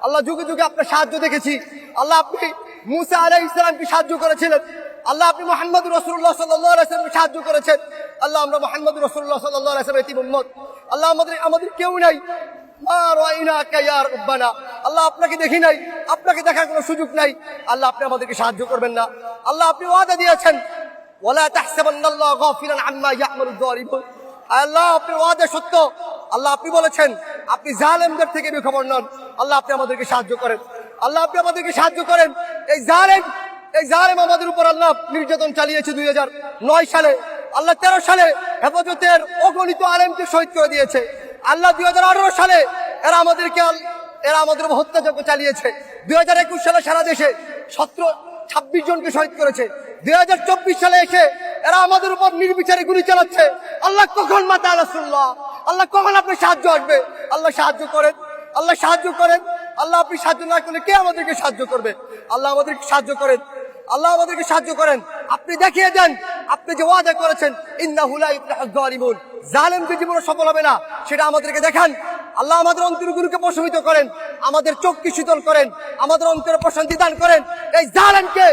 আল্লাহ যুগে যুগে আপনার সাহায্য দেখেছি। আল্লাহ আপনি মুসা আলাইহিস সালামকে সাহায্য করেছিলেন। আল্লাহ আপনি মুহাম্মদ রাসূলুল্লাহ সাল্লাল্লাহু আলাইহি ওয়াসাল্লামকে সাহায্য করেছেন। আল্লাহ আমরা মুহাম্মদ রাসূলুল্লাহ সাল্লাল্লাহু আলাইহি ওয়াসাল্লামের এতিম উম্মত। আল্লাহ আমাদের কেউ নাই। আল্লাহ আপনাকে দেখি নাই, আপনাকে দেখার কোনো সুযোগ নাই। আল্লাহ আপনি আমাদেরকে সাহায্য করবেন না। আল্লাহ আপনি ওয়াদা দিয়েছেন, ওয়ালা তাহসাবান্নাল্লাহ গাফিলান আম্মা ইয়া'মালুয যালিমুন। আল্লাহ আপনি ওয়াদা সত্য। আল্লাহ আপনি বলেছেন আপনি জালেমদের থেকে বেখবর নন। আল্লাহ আপনি আমাদেরকে সাহায্য করেন। আল্লাহ আপনি আমাদেরকে সাহায্য করেন। এই জালেম আমাদের উপর আল্লাহ নির্যাতন চালিয়েছে 2009 সালে। আল্লাহ 13 সালে হেফাজতের অগণিত আলেমকে শহীদ করে দিয়েছে। আল্লাহ 2018 সালে এরা আমাদের উপর হত্যাযজ্ঞ চালিয়েছে। 2021 সালে সারা দেশে 26 জনকে শহীদ করেছে। 2024 সালে এসে এরা আমাদের উপর নির্বিচারে গুলি চালাচ্ছে। আল্লাহ কখন মাতা রাসূলুল্লাহ, আল্লাহ কখন আপনার সাহায্য আসবে? আল্লাহ সাহায্য করেন, আল্লাহ সাহায্য করেন। আল্লাহ আপনি সাহায্য না করলে কে আমাদেরকে সাহায্য করবে? আল্লাহ আমাদেরকে সাহায্য করেন, আল্লাহ আমাদেরকে সাহায্য করেন। আপনি দেখিয়ে দেন, আপনি যে ওয়াদা করেছেন ইন্নাহু লা ইফলাহুয যালিমুন, জালেমদের জীবনে সফল হবে না, সেটা আমাদেরকে দেখান। আল্লাহ আমাদের অন্তরগুলোকে প্রশমিত করেন, আমাদের চোখকে শীতল করেন, আমাদের অন্তরে প্রশান্তি দান করেন। এই জালেমকে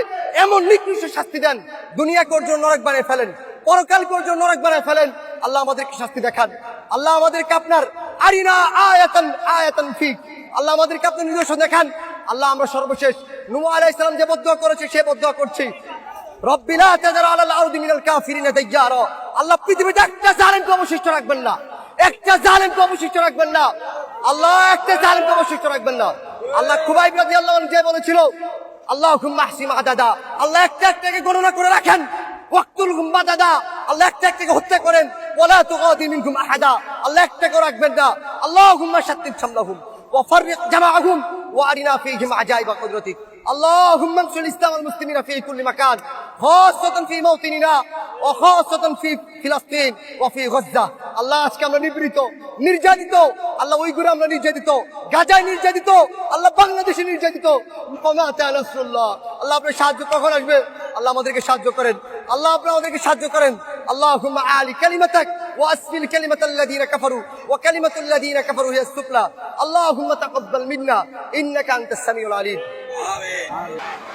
এমন নিকৃষ্ট শাস্তি দেন, দুনিয়াকে ওর জন্য নরক বানিয়ে ফেলেন, পরকালকে ওর জন্য নরক বানিয়ে ফেলেন। আল্লাহ আমাদেরকে শাস্তি দেখান। আল্লাহ আমাদেরকে আপনার আরিনা আয়াতান ফিক, আল্লাহ আমাদেরকে আপনার নিদর্শন দেখান। আল্লাহ আমরা সর্বশেষ নূহ আলাইহিস সালাম যে বদদুয়া করেছে সে বদদুয়া করছি, রব্বি লা তাযার আলাল আরদি মিনাল কাফিরিনা দাইয়ারা। আল্লাহ পৃথিবীতে একটা জালেমকে অবশিষ্ট রাখবেন না, একটা জালেমকে অবশিষ্ট রাখবেন না। আল্লাহ একটা জালেমকে অবশিষ্ট রাখবেন না। আল্লাহ খুবাইব রাদিয়াল্লাহু আনহু যে বলেছিল আল্লাহুম্মা আহসিন আদাদা, আল্লাহ একটা একটাকে গণনা করে রাখেন। ওয়াকতুলহুম বাদাদা, আল্লাহ একটা একটাকে হত্যা করেন। ওয়ালা তুগাদি মিনহুম আহাদা, আল্লাহ একটাকে রাখবেন না। আল্লাহুম্মা শাত্তিত শামলাহুম وفرق جمعهم وارنا فيهم عجائب قدرتك اللهم انصر الاسلام والمسلمين في كل مكان خاصة في موطننا وخاصة في فلسطين وفي غزة আল্লাহ আজকে আমরা নির্যাতিত আল্লাহ উইগুরে আমরা নির্যাতিত, গাজায় নির্যাতিত, আল্লাহ বাংলাদেশে নির্যাতিত। আল্লাহ আপনার সাহায্য কখন আসবে? আল্লাহ আমাদেরকে সাহায্য করেন, আল্লাহ আপনি আমাদেরকে সাহায্য করেন। আল্লাহুম্মা আলি কালিমাতাক ওয়া আসফিল কালিমাতাল লাযিনা কাফারু ওয়া কালিমাতুল লাযিনা কাফারু হিয়া সুফলা। আল্লাহুম্মা তাকাব্বাল মিন্না ইন্নাকা আনতাস সামিউল আলিম। আমিন।